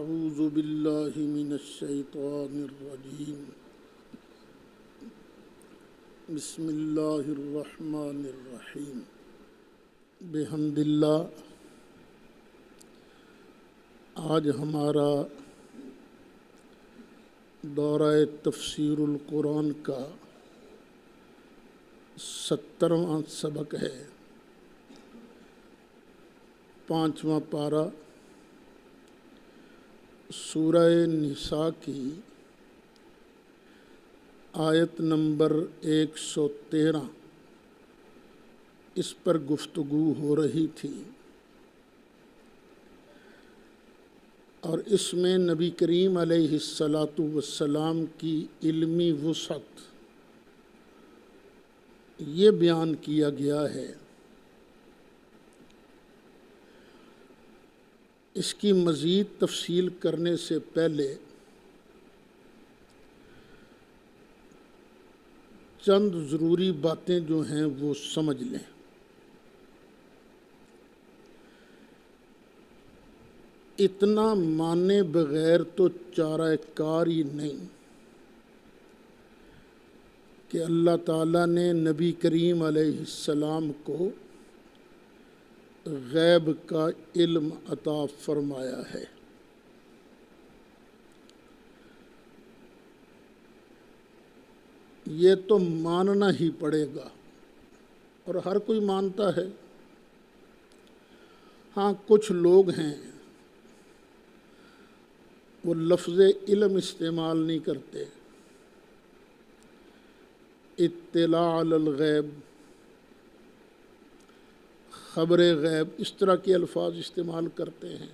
أعوذ بالله من الشيطان الرجيم بسم اللہ الرحمن الرحیم بحمد اللہ۔ آج ہمارا دورہ تفسیر القرآن کا 70واں سبق ہے، 5واں پارہ سورہ نساء کی آیت نمبر 113 اس پر گفتگو ہو رہی تھی، اور اس میں نبی کریم علیہ السلام کی علمی وسعت یہ بیان کیا گیا ہے۔ اس کی مزید تفصیل کرنے سے پہلے چند ضروری باتیں جو ہیں وہ سمجھ لیں۔ اتنا مانے بغیر تو چارہ کار ہی نہیں کہ اللہ تعالیٰ نے نبی کریم علیہ السلام کو غیب کا علم عطا فرمایا ہے۔ یہ تو ماننا ہی پڑے گا، اور ہر کوئی مانتا ہے۔ ہاں، کچھ لوگ ہیں وہ لفظ علم استعمال نہیں کرتے، اطلاع علی الغیب، خبر غیب، اس طرح کے الفاظ استعمال کرتے ہیں۔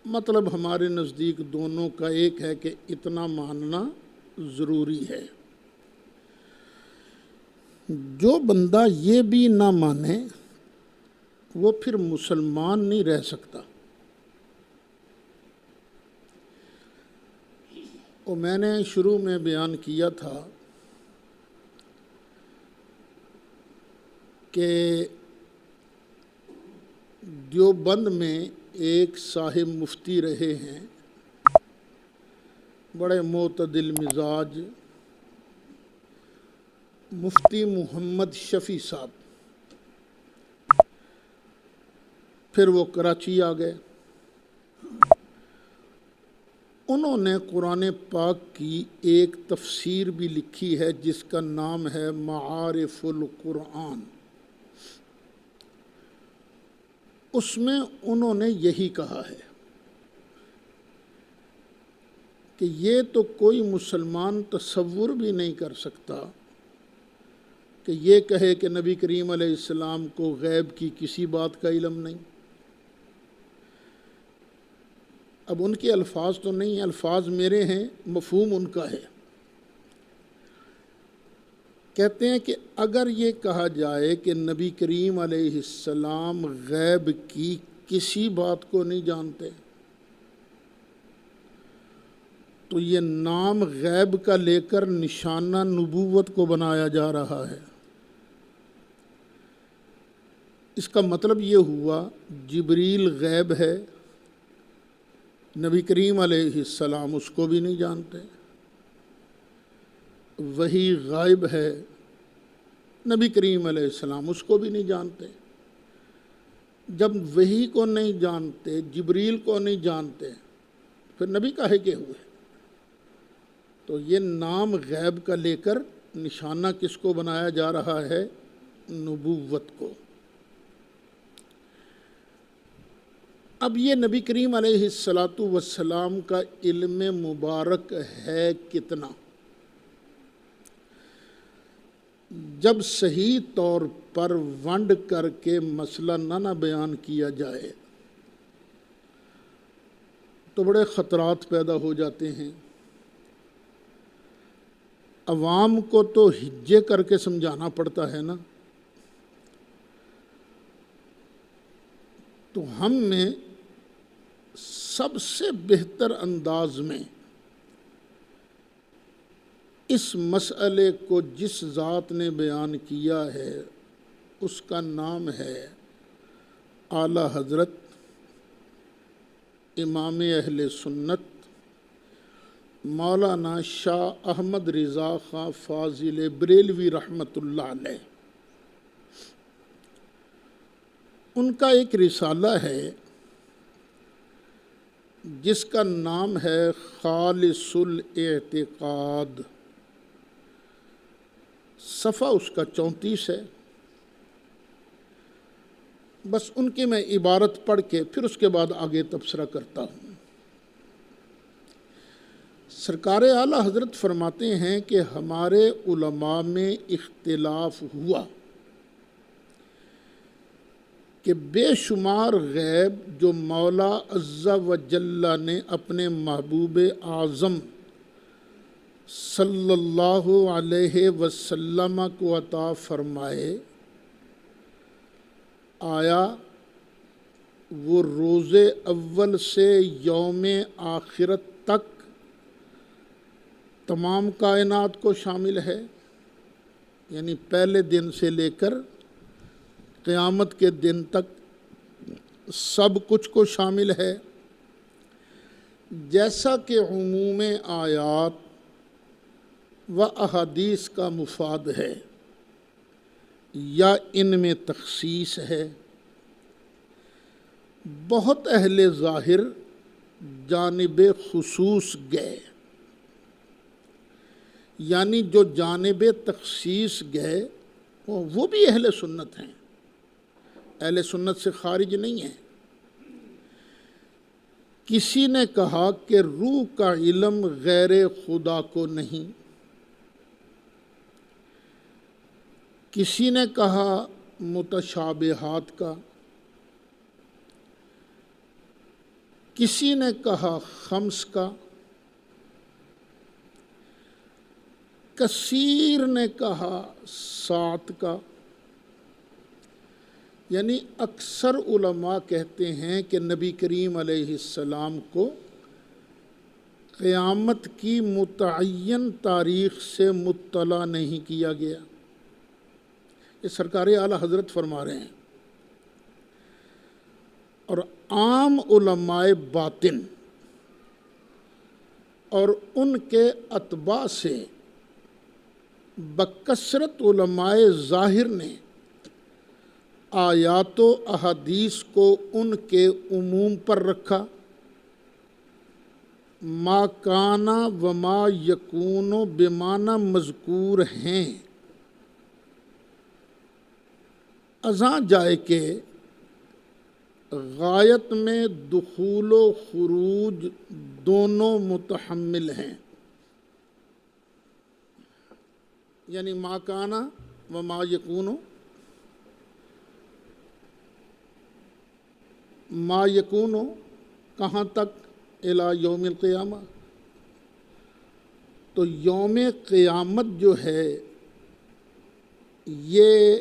مطلب ہمارے نزدیک دونوں کا ایک ہے کہ اتنا ماننا ضروری ہے۔ جو بندہ یہ بھی نہ مانے وہ پھر مسلمان نہیں رہ سکتا۔ اور میں نے شروع میں بیان کیا تھا کہ دیوبند میں ایک صاحب مفتی رہے ہیں، بڑے معتدل مزاج، مفتی محمد شفیع صاحب۔ پھر وہ کراچی آ گئے۔ انہوں نے قرآن پاک کی ایک تفسیر بھی لکھی ہے جس کا نام ہے معارف القرآن۔ اس میں انہوں نے یہی کہا ہے کہ یہ تو کوئی مسلمان تصور بھی نہیں کر سکتا کہ یہ کہے کہ نبی کریم علیہ السلام کو غیب کی کسی بات کا علم نہیں۔ اب ان کے الفاظ تو نہیں، الفاظ میرے ہیں، مفہوم ان کا ہے۔ کہتے ہیں کہ اگر یہ کہا جائے کہ نبی کریم علیہ السلام غیب کی کسی بات کو نہیں جانتے تو یہ نام غیب کا لے کر نشانہ نبوت کو بنایا جا رہا ہے۔ اس کا مطلب یہ ہوا جبریل غیب ہے، نبی کریم علیہ السلام اس کو بھی نہیں جانتے۔ وہی غائب ہے، نبی کریم علیہ السلام اس کو بھی نہیں جانتے۔ جب وہی کو نہیں جانتے، جبریل کو نہیں جانتے، پھر نبی کاہے کے ہوئے؟ تو یہ نام غیب کا لے کر نشانہ کس کو بنایا جا رہا ہے؟ نبوت کو۔ اب یہ نبی کریم علیہ السلام کا علم مبارک ہے کتنا؟ جب صحیح طور پر ونڈ کر کے مسئلہ نہ بیان کیا جائے تو بڑے خطرات پیدا ہو جاتے ہیں۔ عوام کو تو ہجے کر کے سمجھانا پڑتا ہے نا۔ تو ہم میں سب سے بہتر انداز میں اس مسئلے کو جس ذات نے بیان کیا ہے اس کا نام ہے اعلیٰ حضرت امام اہل سنت مولانا شاہ احمد رضا خان فاضل بریلوی رحمۃ اللہ علیہ، ان کا ایک رسالہ ہے جس کا نام ہے خالص الاعتقاد، صفحہ اس کا 34 ہے۔ بس ان کی میں عبارت پڑھ کے پھر اس کے بعد آگے تبصرہ کرتا ہوں۔ سرکار اعلیٰ حضرت فرماتے ہیں کہ ہمارے علماء میں اختلاف ہوا کہ بے شمار غیب جو مولا عز و جل نے اپنے محبوب اعظم صلی اللہ علیہ وسلم کو عطا فرمائے، آیا وہ روز اول سے یوم آخرت تک تمام کائنات کو شامل ہے؟ یعنی پہلے دن سے لے کر قیامت کے دن تک سب کچھ کو شامل ہے، جیسا کہ عموم آیات و احادیث کا مفاد ہے، یا ان میں تخصیص ہے؟ بہت اہل ظاہر جانب خصوص گئے، یعنی جو جانب تخصیص گئے وہ بھی اہل سنت ہیں، اہل سنت سے خارج نہیں ہیں۔ کسی نے کہا کہ روح کا علم غیر خدا کو نہیں، کسی نے کہا متشابہات کا، کسی نے کہا خمس کا، کثیر نے کہا 7 کا۔ یعنی اکثر علماء کہتے ہیں کہ نبی کریم علیہ السلام کو قیامت کی متعین تاریخ سے مطلع نہیں کیا گیا، یہ سرکار اعلیٰ حضرت فرما رہے ہیں۔ اور عام علماء باطن اور ان کے اتباع سے بکثرت علماء ظاہر نے آیات و احادیث کو ان کے عموم پر رکھا، ما کانا و ما یکون بمعنی مذکور ہیں، ازاں جائے کہ غایت میں دخول و خروج دونوں متحمل ہیں، یعنی ما کانا و ما یکون، ما یکون کہاں تک؟ الی یوم القیامہ۔ تو یوم قیامت جو ہے یہ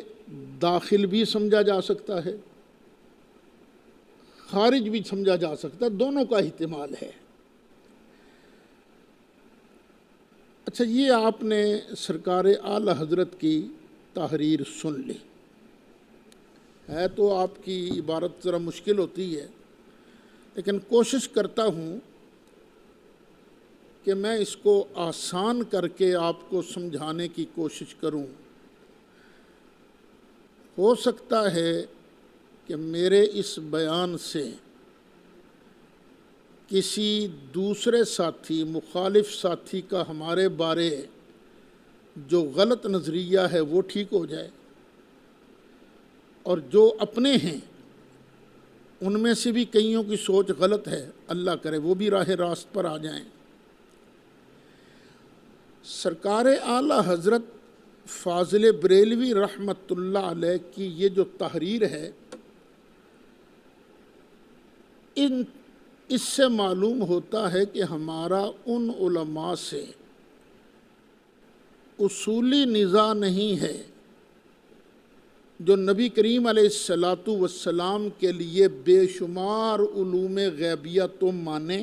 داخل بھی سمجھا جا سکتا ہے، خارج بھی سمجھا جا سکتا ہے، دونوں کا احتمال ہے۔ اچھا، یہ آپ نے سرکار اعلیٰ حضرت کی تحریر سن لی ہے، تو آپ کی عبارت ذرا مشکل ہوتی ہے، لیکن کوشش کرتا ہوں کہ میں اس کو آسان کر کے آپ کو سمجھانے کی کوشش کروں۔ ہو سکتا ہے کہ میرے اس بیان سے کسی دوسرے ساتھی، مخالف ساتھی کا ہمارے بارے جو غلط نظریہ ہے وہ ٹھیک ہو جائے، اور جو اپنے ہیں ان میں سے بھی کئیوں کی سوچ غلط ہے، اللہ کرے وہ بھی راہ راست پر آ جائیں۔ سرکار اعلیٰ حضرت فاضل بریلوی رحمۃ اللہ علیہ کی یہ جو تحریر ہے، اس سے معلوم ہوتا ہے کہ ہمارا ان علماء سے اصولی نزاع نہیں ہے جو نبی کریم علیہ الصلاۃ والسلام کے لیے بے شمار علوم غیبیہ تو مانے،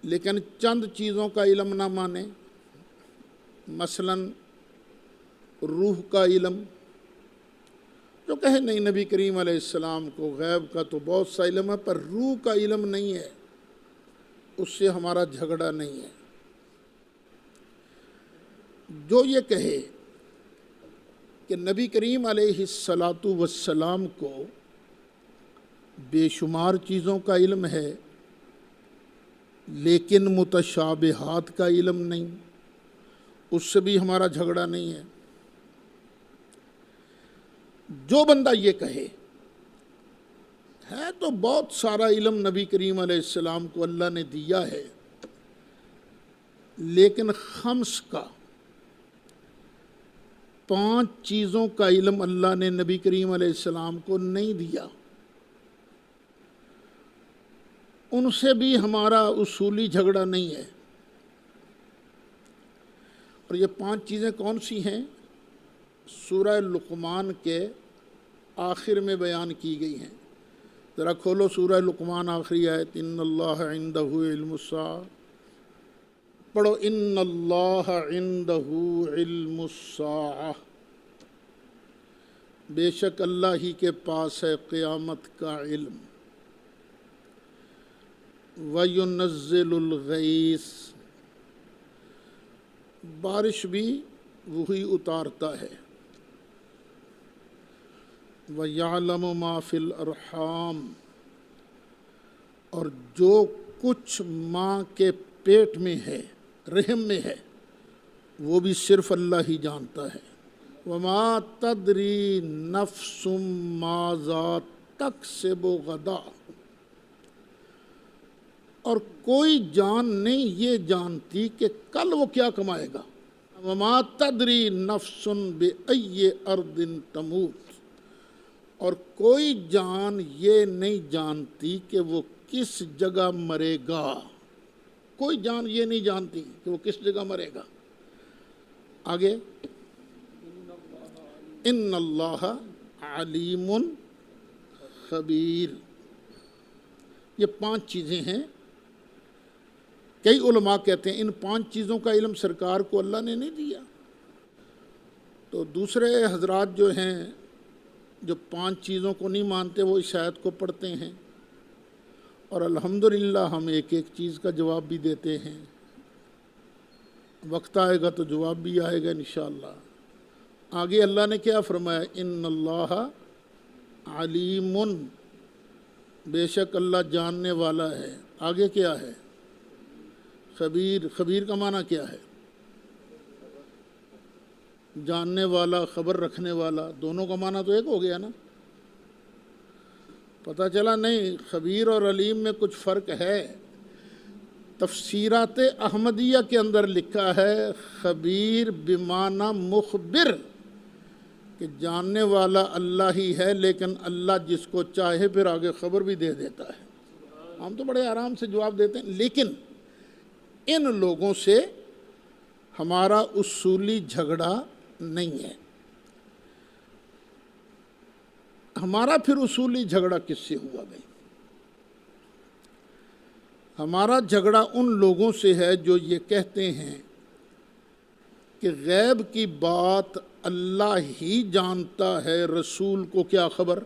لیکن چند چیزوں کا علم نہ مانے، مثلا روح کا علم، جو کہے نہیں نبی کریم علیہ السلام کو غیب کا تو بہت سا علم ہے پر روح کا علم نہیں ہے، اس سے ہمارا جھگڑا نہیں ہے۔ جو یہ کہے کہ نبی کریم علیہ السلام کو بے شمار چیزوں کا علم ہے لیکن متشابہات کا علم نہیں، اس سے بھی ہمارا جھگڑا نہیں ہے۔ جو بندہ یہ کہے ہے تو بہت سارا علم نبی کریم علیہ السلام کو اللہ نے دیا ہے لیکن خمس کا 5 چیزوں کا علم اللہ نے نبی کریم علیہ السلام کو نہیں دیا، ان سے بھی ہمارا اصولی جھگڑا نہیں ہے۔ اور یہ 5 چیزیں کون سی ہیں؟ سورہ لقمان کے آخر میں بیان کی گئی ہیں۔ ذرا کھولو سورہ لقمان آخری آیت، ان اللہ عندہ علم الساعہ، پڑھو ان اللہ عندہ علم الساعہ، بے شک اللہ ہی کے پاس ہے قیامت کا علم، وَيُنَزِّلُ الْغَيْثَ، بارش بھی وہی اتارتا ہے، وَيَعْلَمُ مَا فِي الْأَرْحَامِ، اور جو کچھ ماں کے پیٹ میں ہے، رحم میں ہے، وہ بھی صرف اللہ ہی جانتا ہے۔ وَمَا تَدْرِي نَفْسٌ مَاذَا تَكْسِبُ غَدًا، اور کوئی جان نہیں یہ جانتی کہ کل وہ کیا کمائے گا۔ وَمَا تَدْرِي نَفْسٌ بِأَيِّ أَرْضٍ تَمُوتُ، اور کوئی جان یہ نہیں جانتی کہ وہ کس جگہ مرے گا، کوئی جان یہ نہیں جانتی کہ وہ کس جگہ مرے گا۔ آگے ان اللہ علیم خبیر، یہ 5 چیزیں ہیں۔ کئی علماء کہتے ہیں ان 5 چیزوں کا علم سرکار کو اللہ نے نہیں دیا، تو دوسرے حضرات جو ہیں جو 5 چیزوں کو نہیں مانتے وہ اس آیت کو پڑھتے ہیں، اور الحمدللہ ہم ایک ایک چیز کا جواب بھی دیتے ہیں، وقت آئے گا تو جواب بھی آئے گا انشاءاللہ۔ آگے اللہ نے کیا فرمایا؟ ان اللہ علیم، بے شک اللہ جاننے والا ہے۔ آگے کیا ہے؟ خبیر، خبیر کا معنی کیا ہے؟ جاننے والا، خبر رکھنے والا، دونوں کا معنی تو ایک ہو گیا نا۔ پتہ چلا نہیں خبیر اور علیم میں کچھ فرق ہے۔ تفسیرات احمدیہ کے اندر لکھا ہے خبیر بمعنی مخبر، کہ جاننے والا اللہ ہی ہے لیکن اللہ جس کو چاہے پھر آگے خبر بھی دے دیتا ہے۔ ہم تو بڑے آرام سے جواب دیتے ہیں، لیکن ان لوگوں سے ہمارا اصولی جھگڑا نہیں ہے۔ ہمارا پھر اصولی جھگڑا کس سے ہوا بھائی؟ ہمارا جھگڑا ان لوگوں سے ہے جو یہ کہتے ہیں کہ غیب کی بات اللہ ہی جانتا ہے، رسول کو کیا خبر؟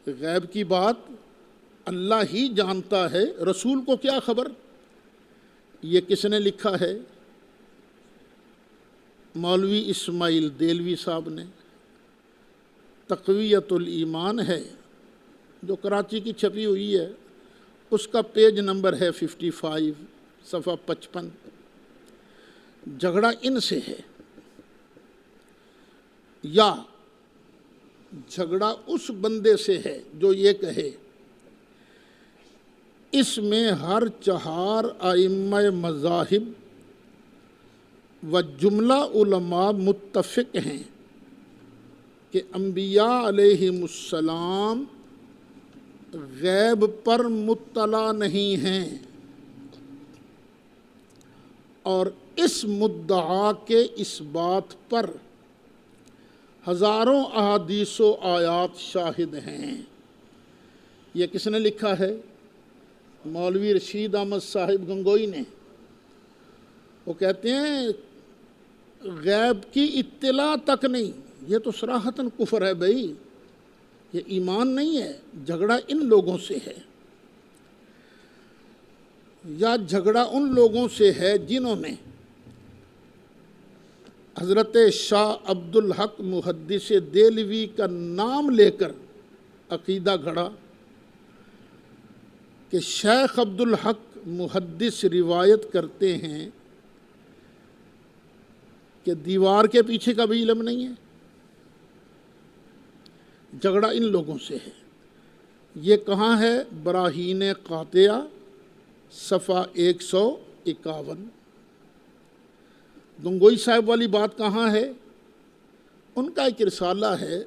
غیب کی بات اللہ ہی جانتا ہے، رسول کو کیا خبر؟ یہ کس نے لکھا ہے؟ مولوی اسماعیل دیلوی صاحب نے۔ تقویت الایمان ہے جو کراچی کی چھپی ہوئی ہے، اس کا پیج نمبر ہے 55، صفحہ 55۔ جھگڑا ان سے ہے، یا جھگڑا اس بندے سے ہے جو یہ کہے اس میں ہر 4 ائمہ مذاہب و جملہ علماء متفق ہیں کہ انبیاء علیہم السلام غیب پر مطلع نہیں ہیں، اور اس مدعا کے اس بات پر ہزاروں احادیث و آیات شاہد ہیں۔ یہ کس نے لکھا ہے؟ مولوی رشید احمد صاحب گنگوئی نے۔ وہ کہتے ہیں غیب کی اطلاع تک نہیں، یہ تو صراحتاً کفر ہے بھائی، یہ ایمان نہیں ہے۔ جھگڑا ان لوگوں سے ہے، یا جھگڑا ان لوگوں سے ہے جنہوں نے حضرت شاہ عبد الحق محدث دہلوی کا نام لے کر عقیدہ گھڑا کہ شیخ عبد الحق محدث روایت کرتے ہیں کہ دیوار کے پیچھے کا بھی علم نہیں ہے۔ جھگڑا ان لوگوں سے ہے۔ یہ کہاں ہے؟ براہین قاطعہ صفحہ 151۔ گنگوئی صاحب والی بات کہاں ہے؟ ان کا ایک رسالہ ہے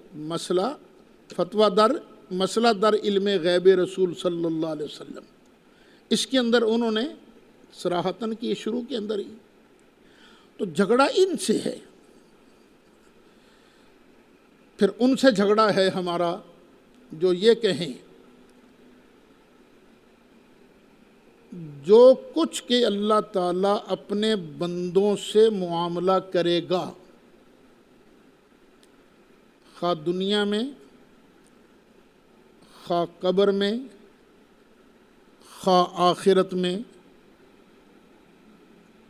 مسئلہ در علم غیب رسول صلی اللہ علیہ وسلم، اس کے اندر انہوں نے صراحتاً کی شروع کے اندر ہی تو جھگڑا ان سے ہے۔ پھر ان سے جھگڑا ہے ہمارا جو یہ کہیں جو کچھ کہ اللہ تعالیٰ اپنے بندوں سے معاملہ کرے گا، خواہ دنیا میں، خواہ قبر میں، خواہ آخرت میں،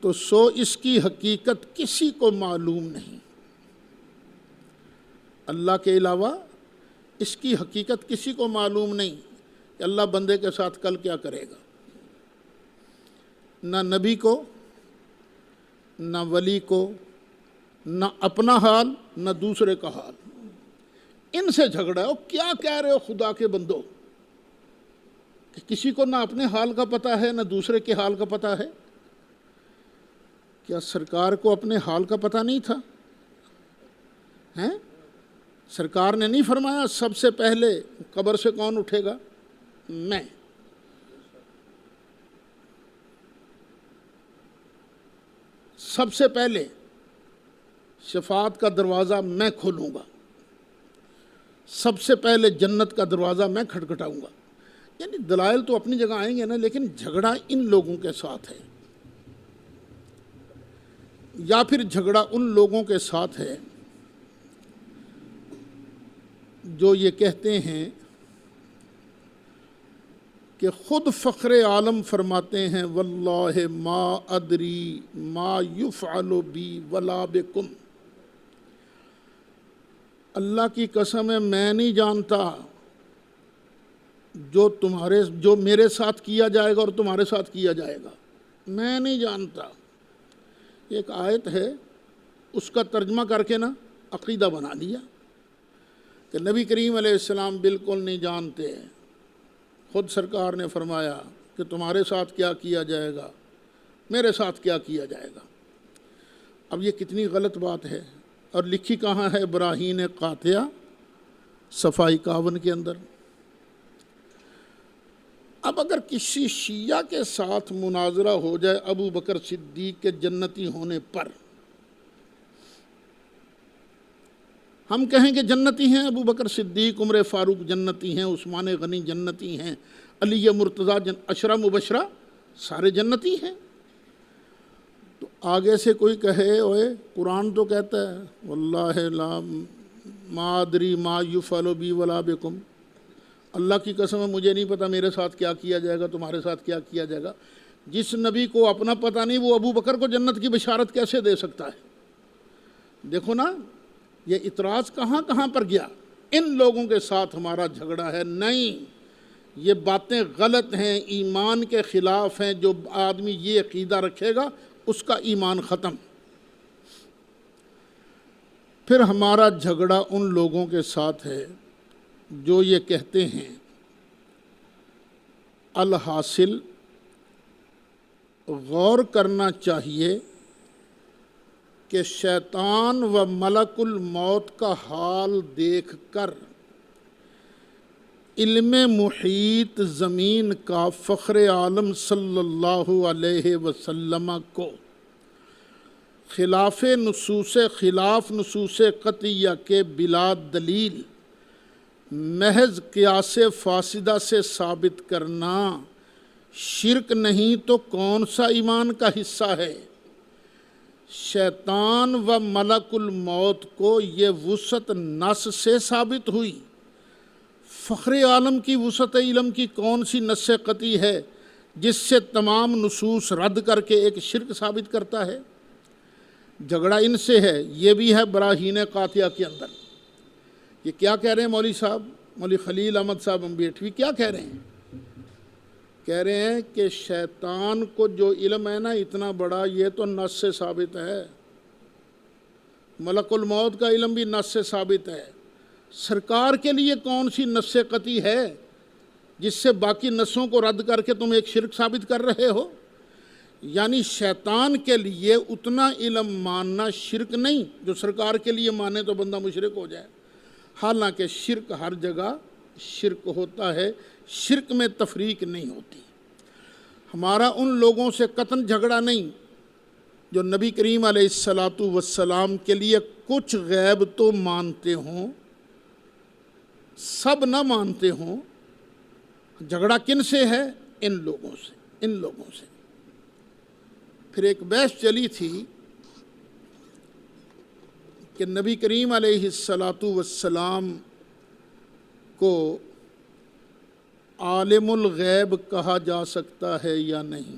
تو سو اس کی حقیقت کسی کو معلوم نہیں۔ اللہ کے علاوہ اس کی حقیقت کسی کو معلوم نہیں کہ اللہ بندے کے ساتھ کل کیا کرے گا۔ نہ نبی کو، نہ ولی کو، نہ اپنا حال، نہ دوسرے کا حال۔ ان سے جھگڑا ہے۔ کیا کہہ رہے ہو خدا کے بندو کہ کسی کو نہ اپنے حال کا پتہ ہے نہ دوسرے کے حال کا پتہ ہے؟ کیا سرکار کو اپنے حال کا پتہ نہیں تھا؟ ہیں؟ سرکار نے نہیں فرمایا سب سے پہلے قبر سے کون اٹھے گا؟ میں۔ سب سے پہلے شفاعت کا دروازہ میں کھولوں گا، سب سے پہلے جنت کا دروازہ میں کھٹکھٹاؤں گا۔ یعنی دلائل تو اپنی جگہ آئیں گے نا، لیکن جھگڑا ان لوگوں کے ساتھ ہے، یا پھر جھگڑا ان لوگوں کے ساتھ ہے جو یہ کہتے ہیں کہ خود فخر عالم فرماتے ہیں واللہ ما ادری ما یفعل بی ولا بکم، اللہ کی قسم ہے میں نہیں جانتا جو میرے ساتھ کیا جائے گا اور تمہارے ساتھ کیا جائے گا، میں نہیں جانتا۔ ایک آیت ہے، اس کا ترجمہ کر کے نا عقیدہ بنا لیا کہ نبی کریم علیہ السلام بالکل نہیں جانتے۔ خود سرکار نے فرمایا کہ تمہارے ساتھ کیا کیا جائے گا، میرے ساتھ کیا کیا جائے گا۔ اب یہ کتنی غلط بات ہے، اور لکھی کہاں ہے؟ براہین قاطعہ صفحہ 51 کے اندر۔ اب اگر کسی شیعہ کے ساتھ مناظرہ ہو جائے ابو بکر صدیق کے جنتی ہونے پر، ہم کہیں کہ جنتی ہیں ابو بکر صدیق، عمر فاروق جنتی ہیں، عثمان غنی جنتی ہیں، علی مرتضیٰ عشرہ مبشرہ سارے جنتی ہیں، تو آگے سے کوئی کہے اوئے قرآن تو کہتا ہے واللہ لا ما ادری ما یفعل بی ولا بکم، اللہ کی قسم ہے مجھے نہیں پتہ میرے ساتھ کیا کیا جائے گا، تمہارے ساتھ کیا کیا جائے گا۔ جس نبی کو اپنا پتہ نہیں وہ ابو بکر کو جنت کی بشارت کیسے دے سکتا ہے؟ دیکھو نا یہ اعتراض کہاں کہاں پر گیا۔ ان لوگوں کے ساتھ ہمارا جھگڑا ہے نہیں، یہ باتیں غلط ہیں، ایمان کے خلاف ہیں۔ جو آدمی یہ عقیدہ رکھے گا اس کا ایمان ختم۔ پھر ہمارا جھگڑا ان لوگوں کے ساتھ ہے جو یہ کہتے ہیں الحاصل غور کرنا چاہیے کہ شیطان و ملک الموت کا حال دیکھ کر علم محیط زمین کا فخر عالم صلی اللہ علیہ وسلم کو خلاف نصوص قطعیہ کے بلا دلیل محض قیاس فاسدہ سے ثابت کرنا شرک نہیں تو کون سا ایمان کا حصہ ہے؟ شیطان و ملک الموت کو یہ وسعت نص سے ثابت ہوئی۔ فخر عالم کی وسعت علم کی کون سی نص قطعی ہے جس سے تمام نصوص رد کر کے ایک شرک ثابت کرتا ہے؟ جھگڑا ان سے ہے، یہ بھی ہے براہین قاطعہ کے اندر۔ یہ کیا کہہ رہے ہیں مولوی صاحب، مولوی خلیل احمد صاحب امبیٹوی کیا کہہ رہے ہیں؟ کہہ رہے ہیں کہ شیطان کو جو علم ہے نا اتنا بڑا، یہ تو نص سے ثابت ہے۔ ملک الموت کا علم بھی نص سے ثابت ہے۔ سرکار کے لیے کون سی نص قطعی ہے جس سے باقی نصوں کو رد کر کے تم ایک شرک ثابت کر رہے ہو؟ یعنی شیطان کے لیے اتنا علم ماننا شرک نہیں جو سرکار کے لیے مانے تو بندہ مشرک ہو جائے۔ حالانکہ شرک ہر جگہ شرک ہوتا ہے، شرک میں تفریق نہیں ہوتی۔ ہمارا ان لوگوں سے قطعاً جھگڑا نہیں جو نبی کریم علیہ السلام کے لیے کچھ غیب تو مانتے ہوں، سب نہ مانتے ہوں۔ جھگڑا کن سے ہے؟ ان لوگوں سے۔ پھر ایک بحث چلی تھی کہ نبی کریم علیہ السلام کو عالم الغیب کہا جا سکتا ہے یا نہیں۔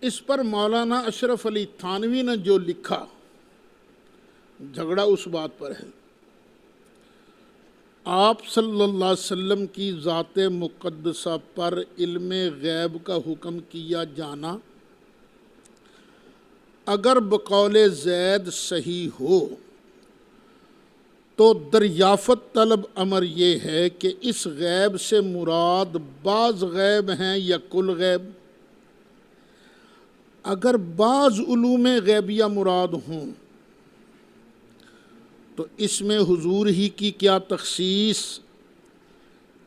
اس پر مولانا اشرف علی تھانوی نے جو لکھا، جھگڑا اس بات پر ہے۔ آپ صلی اللہ علیہ وسلم کی ذات مقدسہ پر علم غیب کا حکم کیا جانا اگر بقول زید صحیح ہو تو دریافت طلب امر یہ ہے کہ اس غیب سے مراد بعض غیب ہیں یا کل غیب۔ اگر بعض علوم غیبیہ مراد ہوں تو اس میں حضور ہی کی کیا تخصیص؟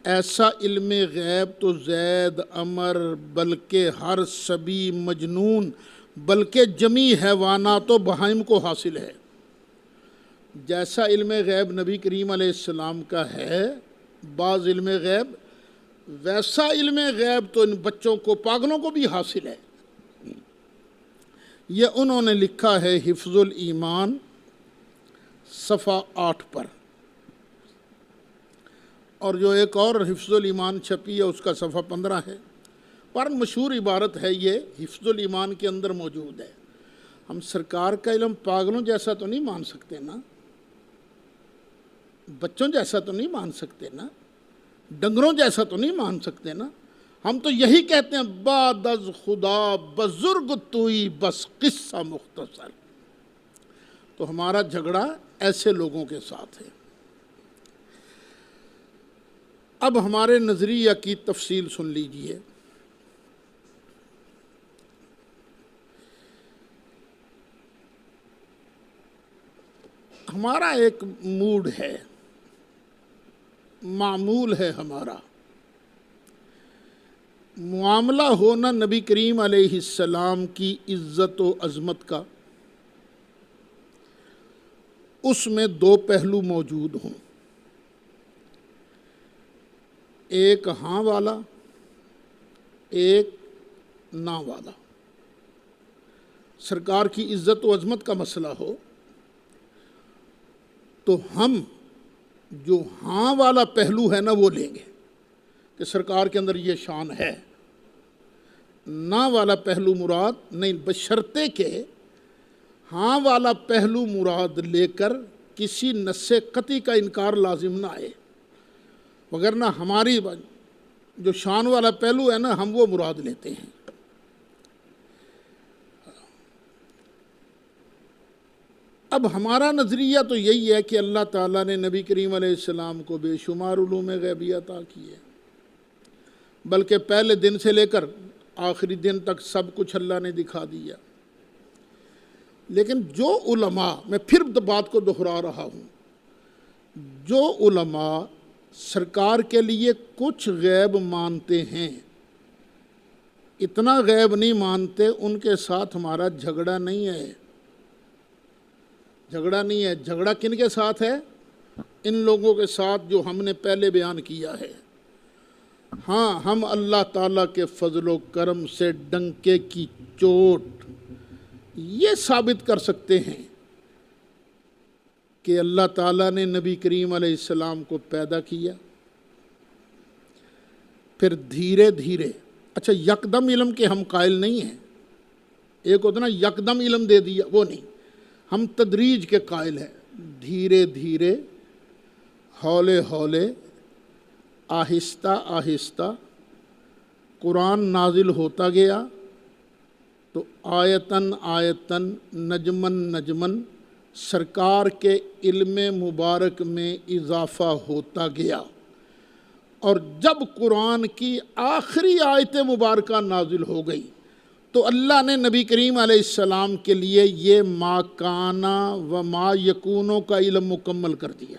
ایسا علم غیب تو زید، عمر، بلکہ ہر صبی، مجنون، بلکہ جمیع حیوانات و بہائم کو حاصل ہے۔ جیسا علم غیب نبی کریم علیہ السلام کا ہے بعض علم غیب، ویسا علم غیب تو ان بچوں کو، پاگلوں کو بھی حاصل ہے۔ یہ انہوں نے لکھا ہے حفظ الایمان صفحہ 8 پر، اور جو ایک اور حفظ الایمان چھپی ہے اس کا صفحہ 15 ہے۔ پر مشہور عبارت ہے یہ، حفظ الایمان کے اندر موجود ہے۔ ہم سرکار کا علم پاگلوں جیسا تو نہیں مان سکتے نا، بچوں جیسا تو نہیں مان سکتے نا، ڈنگروں جیسا تو نہیں مان سکتے نا۔ ہم تو یہی کہتے ہیں بعد از خدا بزرگ توئی بس قصہ مختصر۔ تو ہمارا جھگڑا ایسے لوگوں کے ساتھ ہے۔ اب ہمارے نظریہ کی تفصیل سن لیجئے۔ ہمارا ایک موڈ ہے، معمول ہے ہمارا، معاملہ ہونا نبی کریم علیہ السلام کی عزت و عظمت کا، اس میں دو پہلو موجود ہوں، ایک ہاں والا، ایک نہ والا۔ سرکار کی عزت و عظمت کا مسئلہ ہو تو ہم جو ہاں والا پہلو ہے نا وہ لیں گے کہ سرکار کے اندر یہ شان ہے، نہ والا پہلو مراد نہیں، بشرطے کہ ہاں والا پہلو مراد لے کر کسی نص قطعی کا انکار لازم نہ آئے، وگرنہ ہماری جو شان والا پہلو ہے نا ہم وہ مراد لیتے ہیں۔ اب ہمارا نظریہ تو یہی ہے کہ اللہ تعالیٰ نے نبی کریم علیہ السلام کو بے شمار علوم غیبی عطا کیے، بلکہ پہلے دن سے لے کر آخری دن تک سب کچھ اللہ نے دکھا دیا۔ لیکن جو علماء، میں پھر بات کو دہرا رہا ہوں، جو علماء سرکار کے لیے کچھ غیب مانتے ہیں، اتنا غیب نہیں مانتے، ان کے ساتھ ہمارا جھگڑا نہیں ہے۔ جھگڑا کن کے ساتھ ہے؟ ان لوگوں کے ساتھ جو ہم نے پہلے بیان کیا ہے۔ ہاں، ہم اللہ تعالیٰ کے فضل و کرم سے ڈنکے کی چوٹ یہ ثابت کر سکتے ہیں کہ اللہ تعالیٰ نے نبی کریم علیہ السلام کو پیدا کیا، پھر دھیرے دھیرے، اچھا یکدم علم کے ہم قائل نہیں ہیں، ایک ہوتا نا یکدم علم دے دیا، وہ نہیں، ہم تدریج کے قائل ہیں، دھیرے دھیرے ہولے ہولے آہستہ آہستہ قرآن نازل ہوتا گیا، تو آیتن آیتن نجمن نجمن سرکار کے علم مبارک میں اضافہ ہوتا گیا، اور جب قرآن کی آخری آیت مبارکہ نازل ہو گئی تو اللہ نے نبی کریم علیہ السلام کے لیے یہ ما کانا و ما یکونوں کا علم مکمل کر دیا۔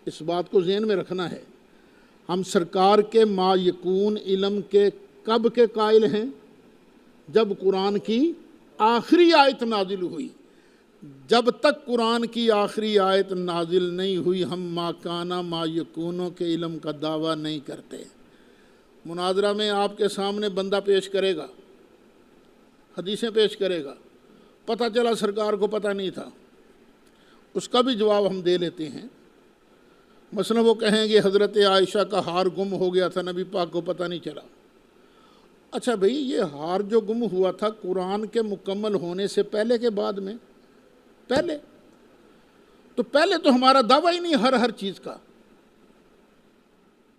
اس بات کو ذہن میں رکھنا ہے، ہم سرکار کے ما یکون علم کے کب کے قائل ہیں؟ جب قرآن کی آخری آیت نازل ہوئی۔ جب تک قرآن کی آخری آیت نازل نہیں ہوئی ہم ما کانا ما یکونوں کے علم کا دعویٰ نہیں کرتے۔ مناظرہ میں آپ کے سامنے بندہ پیش کرے گا، حدیثیں پیش کرے گا، پتہ چلا سرکار کو پتہ نہیں تھا، اس کا بھی جواب ہم دے لیتے ہیں۔ مثلا وہ کہیں گے حضرت عائشہ کا ہار گم ہو گیا تھا، نبی پاک کو پتہ نہیں چلا۔ اچھا بھئی، یہ ہار جو گم ہوا تھا قرآن کے مکمل ہونے سے پہلے کے بعد میں؟ پہلے تو ہمارا دعویٰ ہی نہیں ہر چیز کا۔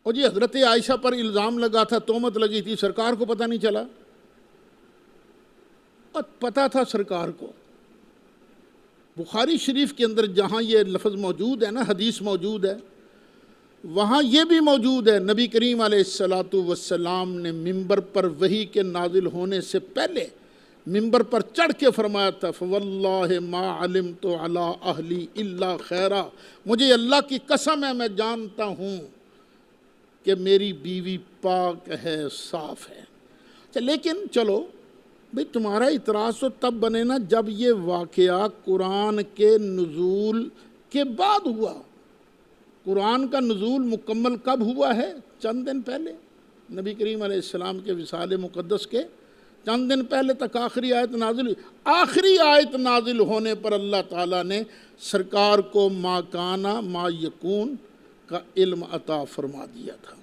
اور جی حضرت عائشہ پر الزام لگا تھا، تہمت لگی تھی، سرکار کو پتہ نہیں چلا؟ اور پتہ تھا سرکار کو۔ بخاری شریف کے اندر جہاں یہ لفظ موجود ہے نا، حدیث موجود ہے، وہاں یہ بھی موجود ہے، نبی کریم علیہ السلام نے ممبر پر وحی کے نازل ہونے سے پہلے ممبر پر چڑھ کے فرمایا تھا، فواللہ ما علمت علی اہلی الا خیرا، مجھے اللہ کی قسم ہے میں جانتا ہوں کہ میری بیوی پاک ہے، صاف ہے۔ لیکن چلو بھئی، تمہارا اعتراض تو تب بنے نا جب یہ واقعہ قرآن کے نزول کے بعد ہوا۔ قرآن کا نزول مکمل کب ہوا ہے؟ چند دن پہلے، نبی کریم علیہ السلام کے وصال مقدس کے چند دن پہلے تک آخری آیت نازل ہوئی۔ آخری آیت نازل ہونے پر اللہ تعالیٰ نے سرکار کو ما کانا ما یکون کا علم عطا فرما دیا تھا۔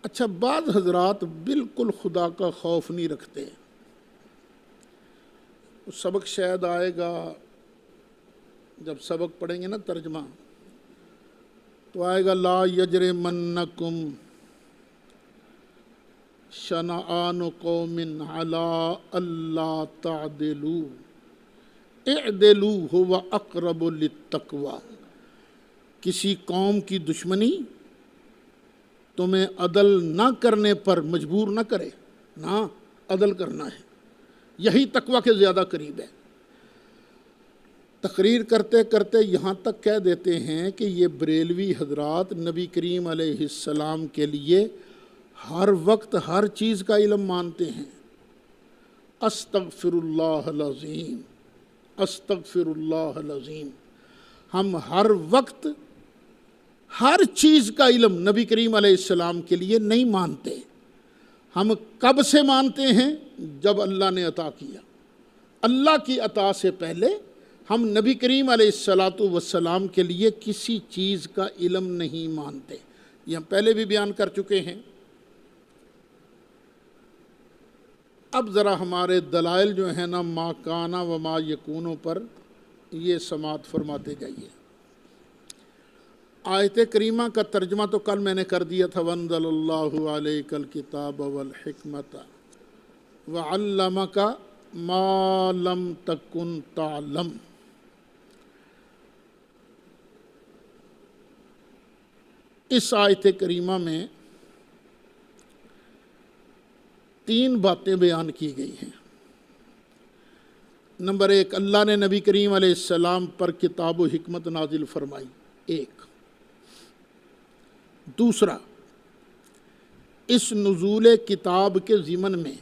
اچھا، بعض حضرات بالکل خدا کا خوف نہیں رکھتے، سبق شاید آئے گا جب سبق پڑھیں گے نا ترجمہ، تو آئے گا لا یجرمنکم شنآن قوم علی الا تعدلوا اعدلوا هو اقرب للتقوی، کسی قوم کی دشمنی تمہیں عدل نہ کرنے پر مجبور نہ کرے، نہ عدل کرنا ہے، یہی تقوی کے زیادہ قریب ہے۔ تقریر کرتے کرتے یہاں تک کہہ دیتے ہیں کہ یہ بریلوی حضرات نبی کریم علیہ السلام کے لیے ہر وقت ہر چیز کا علم مانتے ہیں۔ استغفر اللہ العظیم، استغفر اللہ العظیم، ہم ہر وقت ہر چیز کا علم نبی کریم علیہ السلام کے لیے نہیں مانتے۔ ہم کب سے مانتے ہیں؟ جب اللہ نے عطا کیا۔ اللہ کی عطا سے پہلے ہم نبی کریم علیہ السلام کے لیے کسی چیز کا علم نہیں مانتے، یہ ہم پہلے بھی بیان کر چکے ہیں۔ اب ذرا ہمارے دلائل جو ہیں نا ما کانا و ما یکونوں پر، یہ سماعت فرماتے جائیے۔ آیت کریمہ کا ترجمہ تو کل میں نے کر دیا تھا، وَأَنزَلَ اللَّهُ عَلَيْكَ الْكِتَابَ وَالْحِكْمَةَ وَعَلَّمَكَ مَا لَمْ تَكُنْ تَعْلَمُ۔ اس آیت کریمہ میں 3 باتیں بیان کی گئی ہیں۔ نمبر 1، اللہ نے نبی کریم علیہ السلام پر کتاب و حکمت نازل فرمائی، 1۔ دوسرا، اس نزول کتاب کے ضمن میں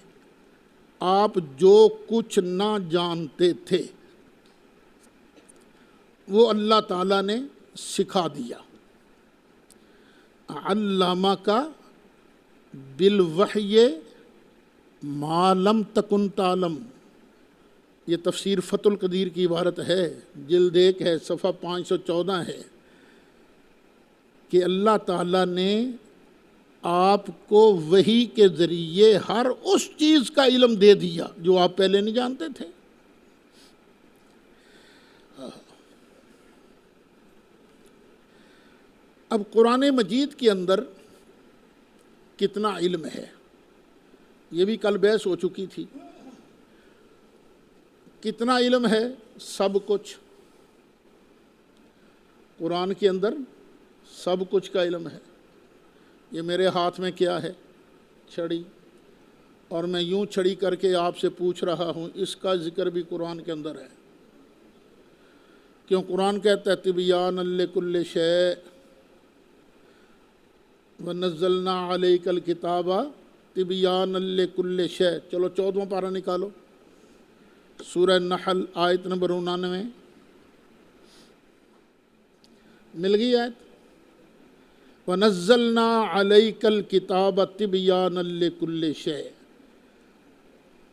آپ جو کچھ نہ جانتے تھے وہ اللہ تعالیٰ نے سکھا دیا۔ علامہ کا بالوحی ما لم تکن تعلم، یہ تفسیر فتح القدیر کی عبارت ہے، جلد 1 ہے، صفحہ 514 ہے کہ اللہ تعالیٰ نے آپ کو وحی کے ذریعے ہر اس چیز کا علم دے دیا جو آپ پہلے نہیں جانتے تھے۔ اب قرآن مجید کے اندر کتنا علم ہے یہ بھی کل بحث ہو چکی تھی۔ کتنا علم ہے؟ سب کچھ۔ قرآن کے اندر سب کچھ کا علم ہے۔ یہ میرے ہاتھ میں کیا ہے؟ چھڑی، اور میں یوں چھڑی کر کے آپ سے پوچھ رہا ہوں، اس کا ذکر بھی قرآن کے اندر ہے۔ کیوں؟ قرآن کہتا ہے تبیان لکل شیء وَنَزَّلْنَا عَلَيْكَ الْكِتَابَ تِبْيَانًا لِكُلِّ شَيْءٍ۔ چلو 14واں پارہ نکالو، سورہ نحل آیت نمبر 99 مل گئی آیت؟ وَنَزَّلْنَا عَلَيْكَ الْكِتَابَ تِبْيَانًا لِكُلِّ شَيْءٍ،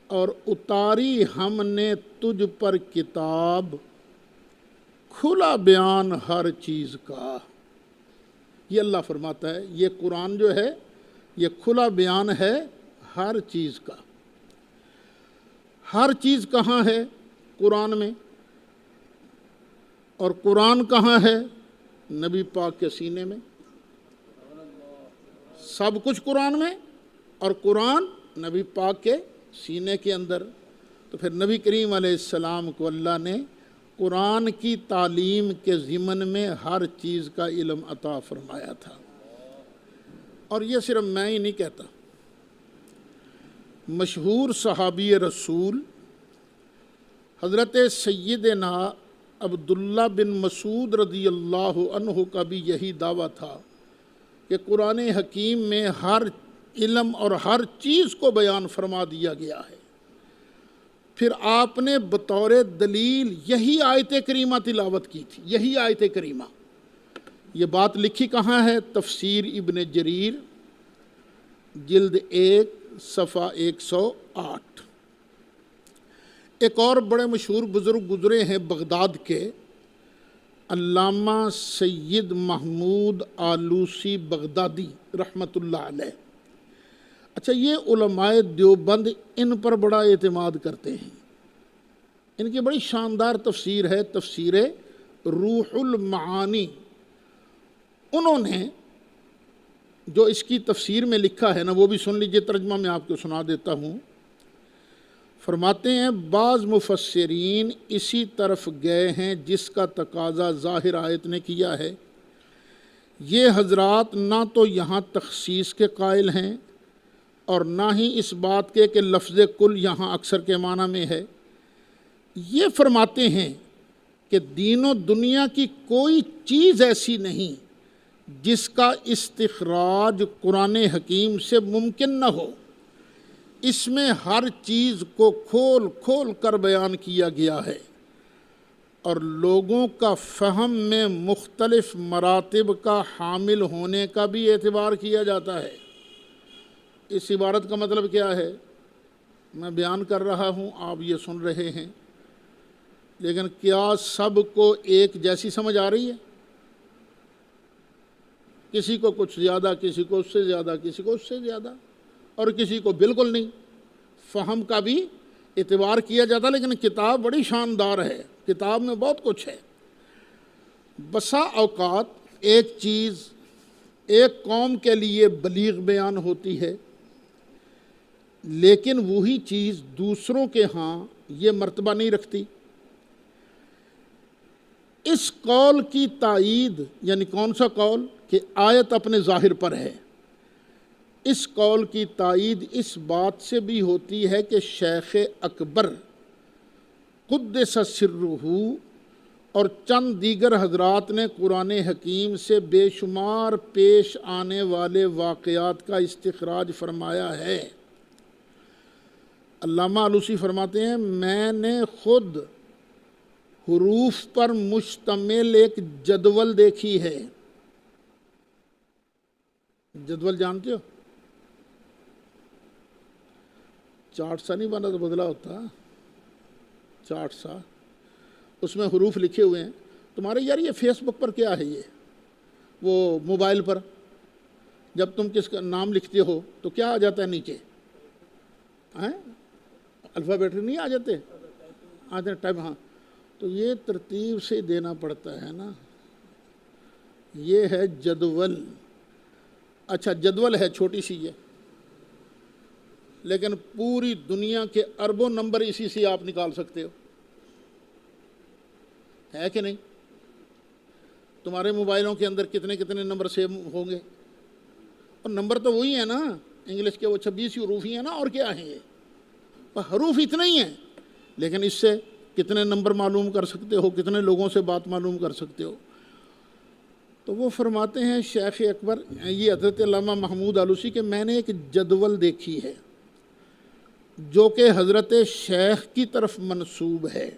اور اتاری ہم نے تجھ پر کتاب کھلا بیان ہر چیز کا۔ یہ اللہ فرماتا ہے یہ قرآن جو ہے یہ کھلا بیان ہے ہر چیز کا۔ ہر چیز کہاں ہے؟ قرآن میں۔ اور قرآن کہاں ہے؟ نبی پاک کے سینے میں۔ سب کچھ قرآن میں اور قرآن نبی پاک کے سینے کے اندر۔ تو پھر نبی کریم علیہ السلام کو اللہ نے قرآن کی تعلیم کے ضمن میں ہر چیز کا علم عطا فرمایا تھا۔ اور یہ صرف میں ہی نہیں کہتا، مشہور صحابی رسول حضرت سیدنا عبداللہ بن مسعود رضی اللہ عنہ کا بھی یہی دعویٰ تھا کہ قرآن حکیم میں ہر علم اور ہر چیز کو بیان فرما دیا گیا ہے۔ پھر آپ نے بطور دلیل یہی آیت کریمہ تلاوت کی تھی، یہی آیت کریمہ۔ یہ بات لکھی کہاں ہے؟ تفسیر ابن جریر جلد 1 صفحہ 108۔ ایک اور بڑے مشہور بزرگ گزرے ہیں بغداد کے، علامہ سید محمود آلوسی بغدادی رحمۃ اللہ علیہ۔ اچھا، یہ علماء دیوبند ان پر بڑا اعتماد کرتے ہیں۔ ان کی بڑی شاندار تفسیر ہے، تفسیر روح المعانی۔ انہوں نے جو اس کی تفسیر میں لکھا ہے نا وہ بھی سن لیجئے، ترجمہ میں آپ کو سنا دیتا ہوں۔ فرماتے ہیں بعض مفسرین اسی طرف گئے ہیں جس کا تقاضا ظاہر آیت نے کیا ہے۔ یہ حضرات نہ تو یہاں تخصیص کے قائل ہیں اور نہ ہی اس بات کے کہ لفظ کل یہاں اکثر کے معنی میں ہے۔ یہ فرماتے ہیں کہ دین و دنیا کی کوئی چیز ایسی نہیں جس کا استخراج قرآن حکیم سے ممکن نہ ہو۔ اس میں ہر چیز کو کھول کھول کر بیان کیا گیا ہے اور لوگوں کا فہم میں مختلف مراتب کا حامل ہونے کا بھی اعتبار کیا جاتا ہے۔ اس عبارت کا مطلب کیا ہے؟ میں بیان کر رہا ہوں، آپ یہ سن رہے ہیں، لیکن کیا سب کو ایک جیسی سمجھ آ رہی ہے؟ کسی کو کچھ زیادہ، کسی کو اس سے زیادہ، کسی کو اس سے زیادہ، اور کسی کو بالکل نہیں۔ فہم کا بھی اعتبار کیا جاتا، لیکن کتاب بڑی شاندار ہے، کتاب میں بہت کچھ ہے۔ بسا اوقات ایک چیز ایک قوم کے لیے بلیغ بیان ہوتی ہے، لیکن وہی چیز دوسروں کے ہاں یہ مرتبہ نہیں رکھتی۔ اس قول کی تائید، یعنی کون سا قول؟ کہ آیت اپنے ظاہر پر ہے۔ اس قول کی تائید اس بات سے بھی ہوتی ہے کہ شیخ اکبر قدس سرہ اور چند دیگر حضرات نے قرآن حکیم سے بے شمار پیش آنے والے واقعات کا استخراج فرمایا ہے۔ علامہ آلوسی فرماتے ہیں میں نے خود حروف پر مشتمل ایک جدول دیکھی ہے۔ جدول جانتے ہو؟ چارٹ سا نہیں بنا تو بدلا ہوتا، چارٹ سا، اس میں حروف لکھے ہوئے ہیں تمہارے. یار یہ فیس بک پر کیا ہے، یہ وہ موبائل پر جب تم کس کا نام لکھتے ہو تو کیا آ جاتا ہے نیچے؟ الفابیٹ نہیں آ جاتے؟ آتے ٹائپ. ہاں تو یہ ترتیب سے دینا پڑتا ہے نا. یہ ہے جدول. اچھا جدول ہے چھوٹی سی یہ، لیکن پوری دنیا کے اربوں نمبر اسی سے آپ نکال سکتے ہو، ہے کہ نہیں؟ تمہارے موبائلوں کے اندر کتنے کتنے نمبر سیو ہوں گے، اور نمبر تو وہی ہیں نا، انگلش کے وہ 26 حروف ہی ہیں نا، اور کیا ہیں یہ حروف اتنے ہی ہیں، لیکن اس سے کتنے نمبر معلوم کر سکتے ہو، کتنے لوگوں سے بات معلوم کر سکتے ہو. تو وہ فرماتے ہیں شیخ اکبر، یہ حضرت علامہ محمود آلوسی، کہ میں نے ایک جدول دیکھی ہے جو کہ حضرت شیخ کی طرف منسوب ہے.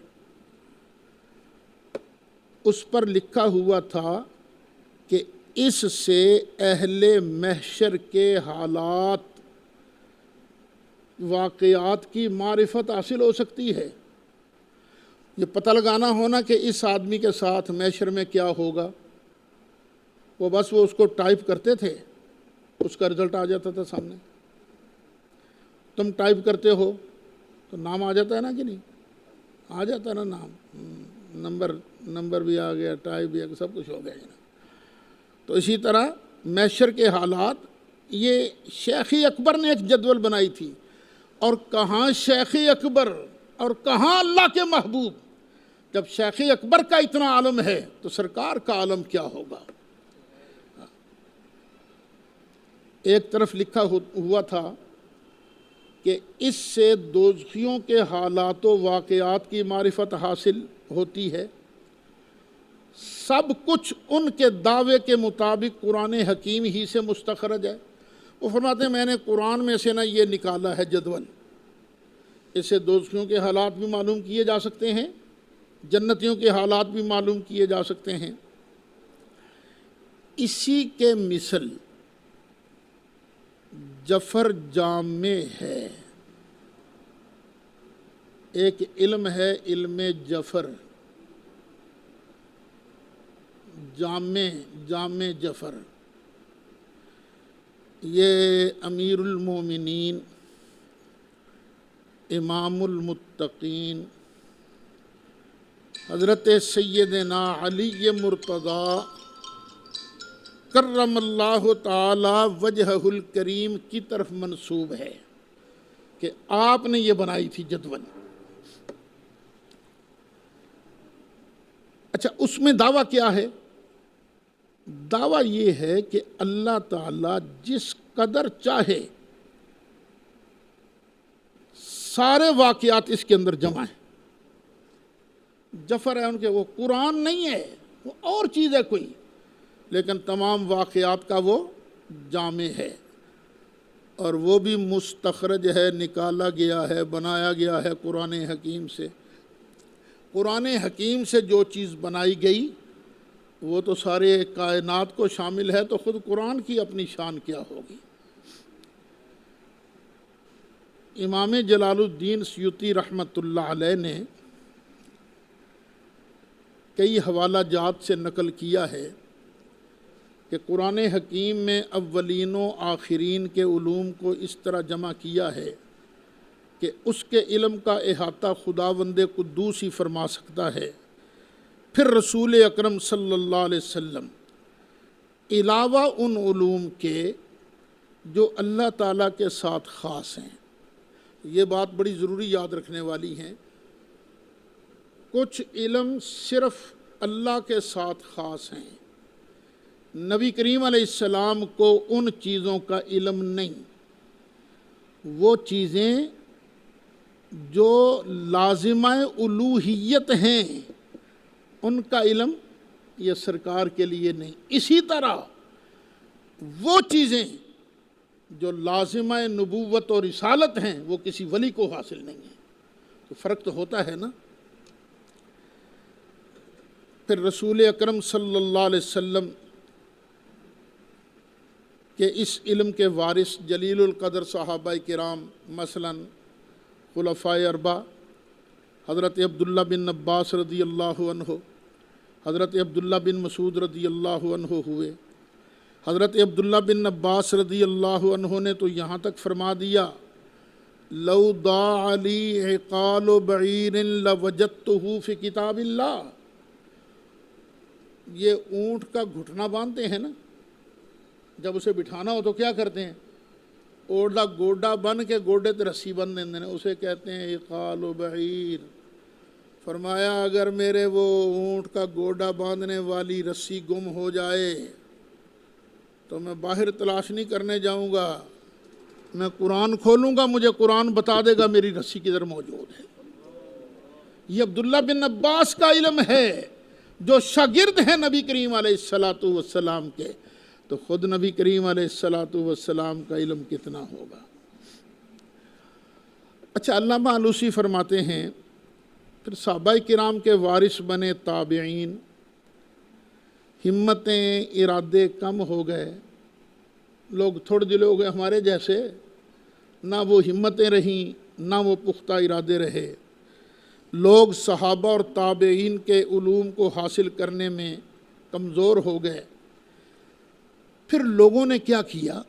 اس پر لکھا ہوا تھا کہ اس سے اہل محشر کے حالات، واقعات کی معرفت حاصل ہو سکتی ہے. یہ پتہ لگانا ہونا کہ اس آدمی کے ساتھ محشر میں کیا ہوگا، وہ بس وہ اس کو ٹائپ کرتے تھے، اس کا رزلٹ آ جاتا تھا سامنے. تم ٹائپ کرتے ہو تو نام آ جاتا ہے نا کہ نہیں؟ آ جاتا ہے نا نام، نمبر بھی آ گیا، ٹائپ بھی آ گیا، سب کچھ ہو گیا. تو اسی طرح محشر کے حالات، یہ شیخ اکبر نے ایک جدول بنائی تھی. اور کہاں شیخ اکبر اور کہاں اللہ کے محبوب. جب شیخ اکبر کا اتنا عالم ہے تو سرکار کا عالم کیا ہوگا. ایک طرف لکھا ہوا تھا کہ اس سے دوزخیوں کے حالات و واقعات کی معرفت حاصل ہوتی ہے. سب کچھ ان کے دعوے کے مطابق قرآن حکیم ہی سے مستخرج ہے. وہ فرماتے ہیں میں نے قرآن میں سے یہ نکالا ہے جدول. اس سے دوزخیوں کے حالات بھی معلوم کیے جا سکتے ہیں، جنتیوں کے حالات بھی معلوم کیے جا سکتے ہیں. اسی کے مثل جفر جامع ہے. ایک علم ہے علم جفر، جامع جفر. یہ امیر المومنین، امام المتقین، حضرت سیدنا علی مرتضیٰ کرم اللہ تعالی وجہہ الکریم کی طرف منسوب ہے کہ آپ نے یہ بنائی تھی جدول. اچھا اس میں دعویٰ کیا ہے؟ دعویٰ یہ ہے کہ اللہ تعالیٰ جس قدر چاہے سارے واقعات اس کے اندر جمع ہیں. جفر ہے ان کے، وہ قرآن نہیں ہے، وہ اور چیز ہے کوئی، لیکن تمام واقعات کا وہ جامع ہے. اور وہ بھی مستخرج ہے، نکالا گیا ہے، بنایا گیا ہے قرآن حکیم سے. قرآن حکیم سے جو چیز بنائی گئی وہ تو سارے کائنات کو شامل ہے، تو خود قرآن کی اپنی شان کیا ہوگی. امام جلال الدین سیوطی رحمۃ اللہ علیہ نے کئی حوالہ جات سے نقل کیا ہے کہ قرآن حکیم میں اولین و آخرین کے علوم کو اس طرح جمع کیا ہے کہ اس کے علم کا احاطہ خداوند قدوس ہی فرما سکتا ہے. پھر رسول اکرم صلی اللہ علیہ وسلم علاوہ ان علوم کے جو اللہ تعالیٰ کے ساتھ خاص ہیں. یہ بات بڑی ضروری یاد رکھنے والی ہے. کچھ علم صرف اللہ کے ساتھ خاص ہیں. نبی کریم علیہ السلام کو ان چیزوں کا علم نہیں. وہ چیزیں جو لازمہ الوہیت ہیں ان کا علم یہ سرکار کے لیے نہیں. اسی طرح وہ چیزیں جو لازمہ نبوت اور رسالت ہیں وہ کسی ولی کو حاصل نہیں ہیں. تو فرق تو ہوتا ہے نا. پھر رسول اکرم صلی اللہ علیہ وسلم کہ اس علم کے وارث جلیل القدر صحابہ کرام، مثلا خلفائے اربع حضرت عبداللہ بن عباس رضی اللہ عنہ، حضرت عبداللہ بن مسعود رضی اللہ عنہ ہوئے۔ حضرت عبداللہ بن عباس رضی اللہ عنہ نے تو یہاں تک فرما دیا لو ضاع لی عقال بعیر لوجدتہ فی کتاب اللہ۔ یہ اونٹ کا گھٹنا باندھتے ہیں نا، جب اسے بٹھانا ہو تو کیا کرتے ہیں؟ اوڑا گوڈا بن کے گوڈے تے رسی بن دیں دینے، اسے کہتے ہیں عقال بعیر۔ فرمایا اگر میرے وہ اونٹ کا گوڈا باندھنے والی رسی گم ہو جائے تو میں باہر تلاش نہیں کرنے جاؤں گا، میں قرآن کھولوں گا، مجھے قرآن بتا دے گا میری رسی کدھر موجود ہے۔ یہ عبداللہ بن عباس کا علم ہے، جو شاگرد ہیں نبی کریم علیہ الصلاۃ والسلام کے، تو خود نبی کریم علیہ الصلاۃ والسلام کا علم کتنا ہوگا۔ اچھا، علامہ آلوسی فرماتے ہیں پھر صحابہ کرام کے وارث بنے تابعین، ہمتیں ارادے کم ہو گئے، لوگ تھوڑے دل ہو گئے ہمارے جیسے، نہ وہ ہمتیں رہیں نہ وہ پختہ ارادے رہے۔ لوگ صحابہ اور تابعین کے علوم کو حاصل کرنے میں کمزور ہو گئے۔ پھر لوگوں نے کیا کیا؟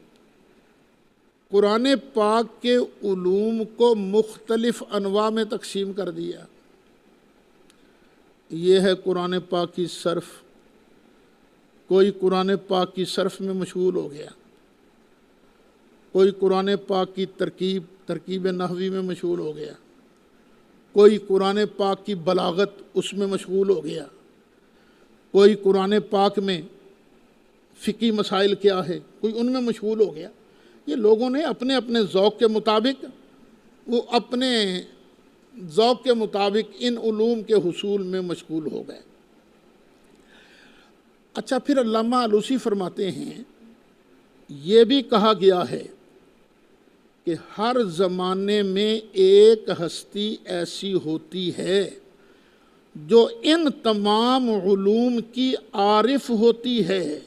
قرآن پاک کے علوم کو مختلف انواع میں تقسیم کر دیا۔ یہ ہے قرآن پاک کی صرف، کوئی قرآن پاک کی صرف میں مشغول ہو گیا، کوئی قرآن پاک کی ترکیب نحوی میں مشغول ہو گیا، کوئی قرآن پاک کی بلاغت اس میں مشغول ہو گیا، کوئی قرآن پاک میں فقہی مسائل کیا ہے کوئی ان میں مشغول ہو گیا۔ یہ لوگوں نے اپنے اپنے ذوق کے مطابق، وہ اپنے ذوق کے مطابق ان علوم کے حصول میں مشغول ہو گئے۔ اچھا، پھر علامہ آلوسی فرماتے ہیں یہ بھی کہا گیا ہے کہ ہر زمانے میں ایک ہستی ایسی ہوتی ہے جو ان تمام علوم کی عارف ہوتی ہے،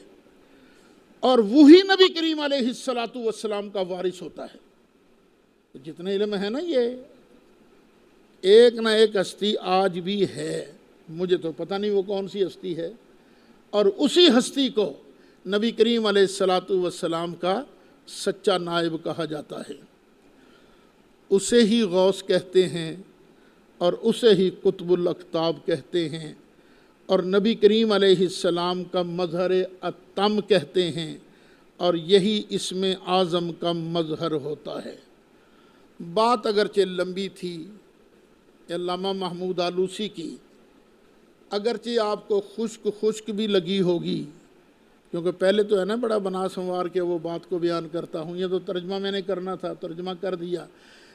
اور وہی نبی کریم علیہ الصلاۃ والسلام کا وارث ہوتا ہے۔ جتنے علم ہے نا، یہ ایک نہ ایک ہستی آج بھی ہے، مجھے تو پتہ نہیں وہ کون سی ہستی ہے، اور اسی ہستی کو نبی کریم علیہ الصلاۃ والسلام کا سچا نائب کہا جاتا ہے۔ اسے ہی غوث کہتے ہیں اور اسے ہی قطب الاقطاب کہتے ہیں، اور نبی کریم علیہ السلام کا مظہر اتم کہتے ہیں، اور یہی اسم اعظم کا مظہر ہوتا ہے۔ بات اگرچہ لمبی تھی علامہ محمود آلوسی کی، اگرچہ آپ کو خشک بھی لگی ہوگی، کیونکہ پہلے تو ہے نا بڑا بنا سنوار کے وہ بات کو بیان کرتا ہوں، یہ تو ترجمہ میں نے کرنا تھا، ترجمہ کر دیا،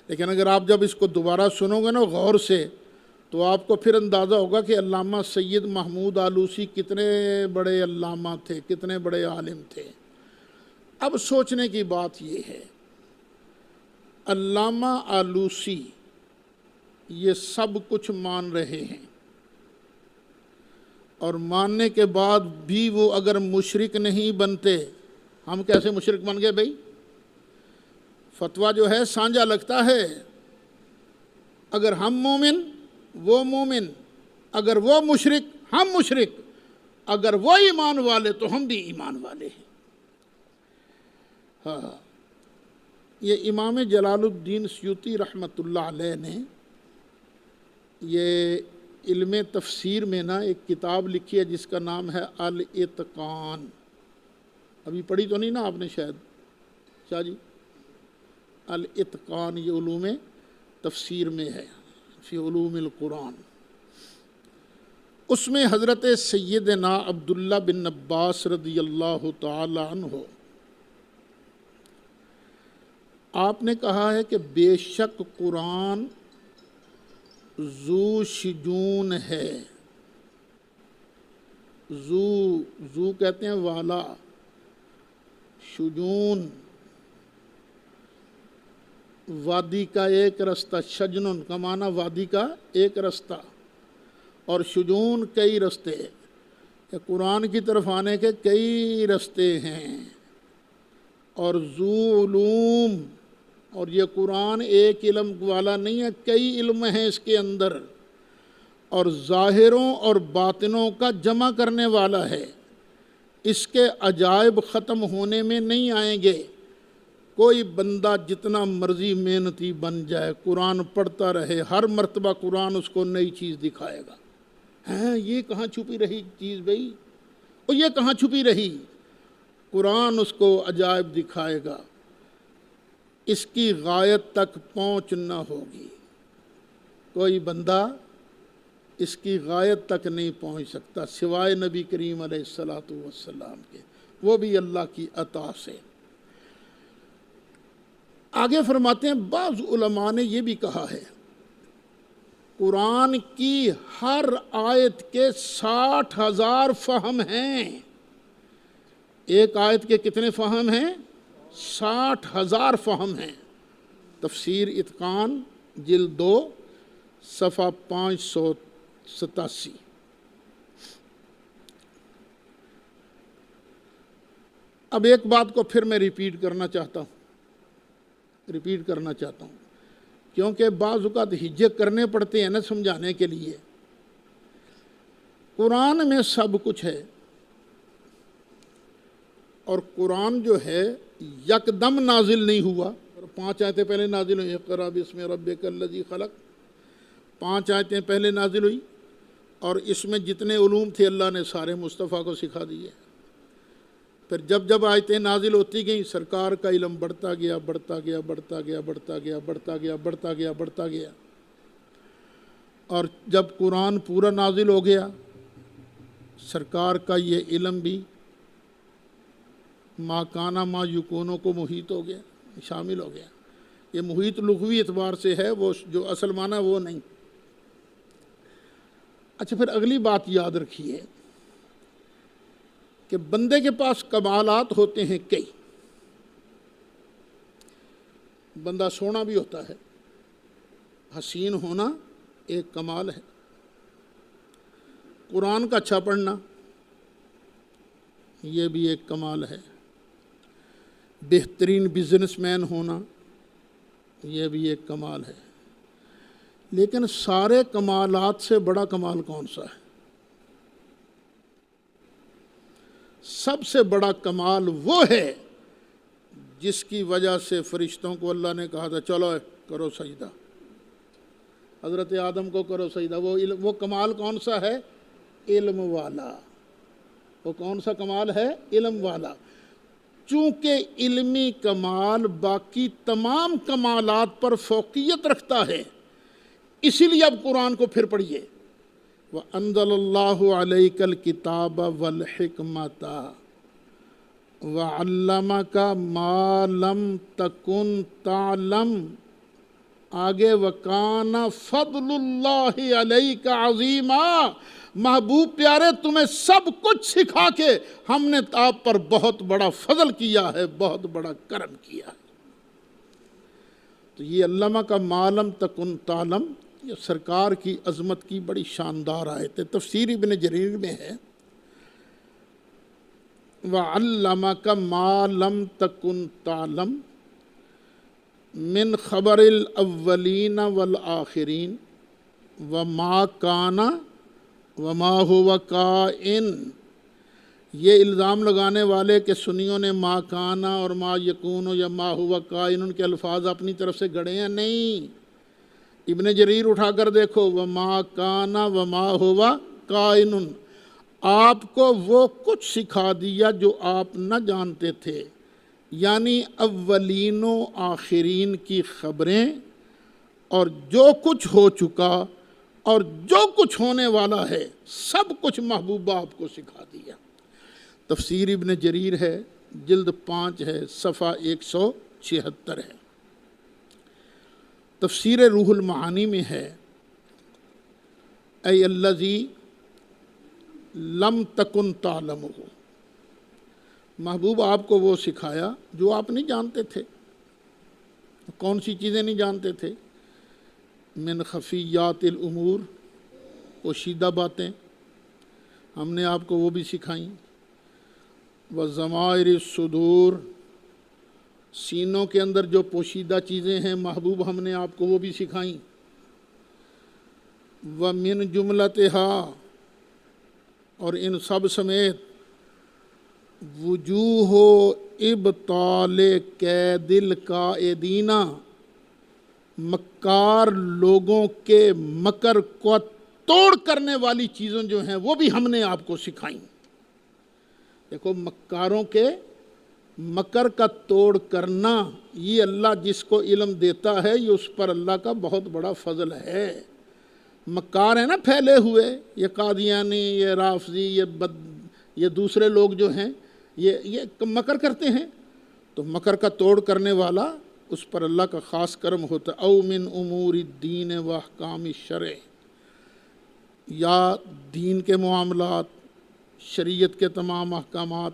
لیکن اگر آپ جب اس کو دوبارہ سنو گے نا غور سے، تو آپ کو پھر اندازہ ہوگا کہ علامہ سید محمود آلوسی کتنے بڑے علامہ تھے، کتنے بڑے عالم تھے۔ اب سوچنے کی بات یہ ہے، علامہ آلوسی یہ سب کچھ مان رہے ہیں، اور ماننے کے بعد بھی وہ اگر مشرک نہیں بنتے، ہم کیسے مشرک بن گئے بھائی؟ فتویٰ جو ہے سانجا لگتا ہے، اگر ہم مومن وہ مومن، اگر وہ مشرک ہم مشرک، اگر وہ ایمان والے تو ہم بھی ایمان والے ہیں۔ ہاں، یہ امام جلال الدین سیوطی رحمۃ اللہ علیہ نے یہ علم تفسیر میں نا ایک کتاب لکھی ہے جس کا نام ہے الاتقان۔ ابھی پڑھی تو نہیں نا آپ نے شاید، شاہ جی؟ الاتقان یہ علوم تفسیر میں ہے، فی علوم القرآن۔ اس میں حضرت سیدنا عبداللہ بن عباس رضی اللہ تعالی عنہ آپ نے کہا ہے کہ بے شک قرآن ذو شجون ہے۔ ذو کہتے ہیں والا، شجون وادی کا ایک رستہ، شجن کا معنی وادی کا ایک رستہ، اور شجون کئی رستے، قرآن کی طرف آنے کے کئی رستے ہیں، اور ذو علوم اور یہ قرآن ایک علم والا نہیں ہے، کئی علم ہیں اس کے اندر، اور ظاہروں اور باطنوں کا جمع کرنے والا ہے۔ اس کے عجائب ختم ہونے میں نہیں آئیں گے۔ کوئی بندہ جتنا مرضی محنتی بن جائے، قرآن پڑھتا رہے، ہر مرتبہ قرآن اس کو نئی چیز دکھائے گا۔ ہیں یہ کہاں چھپی رہی چیز بھئی، اور یہ کہاں چھپی رہی؟ قرآن اس کو عجائب دکھائے گا، اس کی غایت تک پہنچ نہ ہوگی۔ کوئی بندہ اس کی غایت تک نہیں پہنچ سکتا سوائے نبی کریم علیہ السلام کے، وہ بھی اللہ کی عطا سے۔ آگے فرماتے ہیں بعض علماء نے یہ بھی کہا ہے قرآن کی ہر آیت کے 60,000 فہم ہیں۔ ایک آیت کے کتنے فہم ہیں؟ 60,000 فہم ہیں۔ تفسیر اتقان جلد 2 صفحہ 587۔ اب ایک بات کو پھر میں ریپیٹ کرنا چاہتا ہوں کیونکہ بعض اوقات ہجک کرنے پڑتے ہیں نا سمجھانے کے لیے۔ قرآن میں سب کچھ ہے، اور قرآن جو ہے یکدم نازل نہیں ہوا، 5 آیتیں پہلے نازل ہوئی، اقرأ بسم ربک الذی خلق، 5 آیتیں پہلے نازل ہوئی، اور اس میں جتنے علوم تھے اللہ نے سارے مصطفیٰ کو سکھا دیے۔ پھر جب جب آیتیں نازل ہوتی گئیں، سرکار کا علم بڑھتا گیا، اور جب قرآن پورا نازل ہو گیا، سرکار کا یہ علم بھی ما کانا ما یکونوں کو محیط ہو گیا، شامل ہو گیا۔ یہ محیط لغوی اعتبار سے ہے، وہ جو اصل معنی وہ نہیں۔ اچھا، پھر اگلی بات یاد رکھیے کہ بندے کے پاس کمالات ہوتے ہیں کئی۔ بندہ سونا بھی ہوتا ہے، حسین ہونا ایک کمال ہے، قرآن کا اچھا پڑھنا یہ بھی ایک کمال ہے، بہترین بزنس مین ہونا یہ بھی ایک کمال ہے۔ لیکن سارے کمالات سے بڑا کمال کون سا ہے؟ سب سے بڑا کمال وہ ہے جس کی وجہ سے فرشتوں کو اللہ نے کہا تھا چلو کرو سجدہ، حضرت آدم کو کرو سجدہ۔ وہ کمال کون سا ہے؟ علم والا۔ وہ کون سا کمال ہے؟ علم والا۔ چونکہ علمی کمال باقی تمام کمالات پر فوقیت رکھتا ہے، اسی لیے اب قرآن کو پھر پڑھیے۔ وَأَنزَلَ اللَّهُ عَلَيْكَ الْكِتَابَ وَالْحِكْمَةَ وَعَلَّمَكَ مَا لَمْ تَكُنْ تَعْلَمْ، آگے وَكَانَ فَضْلُ اللَّهِ عَلَيْكَ عَظِيمًا، محبوب پیارے تمہیں سب کچھ سکھا کے ہم نے آپ پر بہت بڑا فضل کیا ہے، بہت بڑا کرم کیا ہے۔ تو یہ علامہ کا ما لم تکن تعلم، یہ سرکار کی عظمت کی بڑی شاندار آیت ہے۔ تفسیر ابن جریر میں ہے وَعَلَّمَكَ مَا لَمْ تَكُنْ تَعْلَمْ مِنْ خَبَرِ الْأَوَّلِينَ وَالْآخِرِينَ وَمَا كَانَ وَمَا هُوَ كَائِنٌ۔ یہ الزام لگانے والے کہ سنیوں نے ما کانا اور ما یکون یا ما ہوا کائن کے الفاظ اپنی طرف سے گڑھے ہیں، نہیں۔ ابن جریر اٹھا کر دیکھو، وما کانا وما ہوا کائن، آپ کو وہ کچھ سکھا دیا جو آپ نہ جانتے تھے، یعنی اولین و آخرین کی خبریں، اور جو کچھ ہو چکا اور جو کچھ ہونے والا ہے سب کچھ محبوبہ آپ کو سکھا دیا۔ تفسیر ابن جریر ہے، جلد 5 ہے، صفحہ 176 ہے۔ تفسیر روح المعانی میں ہے اے الذی لم تکن تعلمہ، محبوب آپ کو وہ سکھایا جو آپ نہیں جانتے تھے۔ کون سی چیزیں نہیں جانتے تھے؟ من خفیات الامور، پوشیدہ باتیں ہم نے آپ کو وہ بھی سکھائیں، وضمائر الصدور، سینوں کے اندر جو پوشیدہ چیزیں ہیں محبوب ہم نے آپ کو وہ بھی سکھائیں۔ وَمِن جُمْلَتِهَا، اور ان سب سمیت وجوہ ابطال کید القائدین، مکار لوگوں کے مکر کو توڑ کرنے والی چیزیں جو ہیں وہ بھی ہم نے آپ کو سکھائیں۔ دیکھو مکاروں کے مکر کا توڑ کرنا، یہ اللہ جس کو علم دیتا ہے یہ اس پر اللہ کا بہت بڑا فضل ہے۔ مکار ہیں نا پھیلے ہوئے، یہ قادیانی، یہ رافضی، یہ دوسرے لوگ جو ہیں یہ مکر کرتے ہیں، تو مکر کا توڑ کرنے والا اس پر اللہ کا خاص کرم ہوتا ہے۔ او من امور الدین و احکام الشرع، یا دین کے معاملات، شریعت کے تمام احکامات،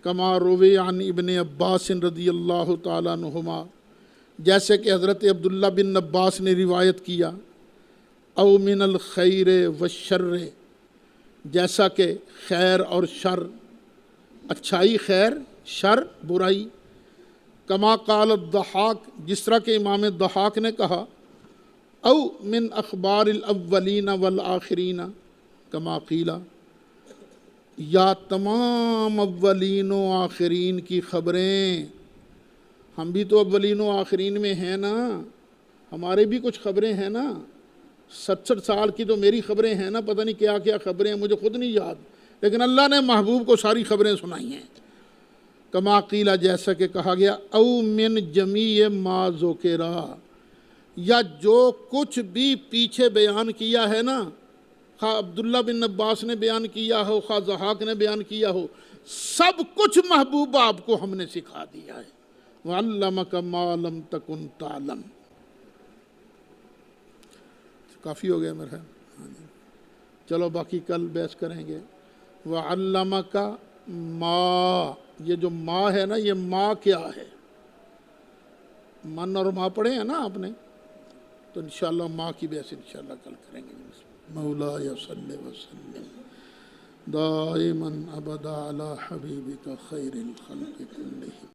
کما روی عن ابن عباس رضی اللہ تعالیٰ عنہما، جیسے کہ حضرت عبداللہ بن عباس نے روایت کیا، او من الخیر والشر، جیسا کہ خیر اور شر، اچھائی خیر، شر برائی، کما قال الضحاک، جس طرح کہ امام الضحاک نے کہا، او من اخبار الاولین والآخرین کما قیلا، یا تمام اولین و آخرین کی خبریں۔ ہم بھی تو اولین و آخرین میں ہیں نا، ہمارے بھی کچھ خبریں ہیں نا، 67 سال کی تو میری خبریں ہیں نا، پتہ نہیں کیا کیا خبریں ہیں، مجھے خود نہیں یاد، لیکن اللہ نے محبوب کو ساری خبریں سنائی ہیں۔ کما قیلا، جیسا کہ کہا گیا، او من جمیع ما ذکرا، یا جو کچھ بھی پیچھے بیان کیا ہے نا، خواہ عبداللہ بن عباس نے بیان کیا ہو، خواہ ضحاک نے بیان کیا ہو، سب کچھ محبوب آپ کو ہم نے سکھا دیا ہے۔ وَعَلَّمَكَ مَا لَمْ تَكُنْ تَعْلَمْ۔ کافی ہو گیا میرا، چلو باقی کل بحث کریں گے۔ وَعَلَّمَكَ مَا، یہ جو ماں ہے نا، یہ ماں کیا ہے؟ من اور ماں پڑھے ہیں نا آپ نے، تو انشاءاللہ ماں کی بحث انشاءاللہ کل کریں گے۔ مولاي صل وسلم دائما ابدا على حبيبك خير الخلق كلهم۔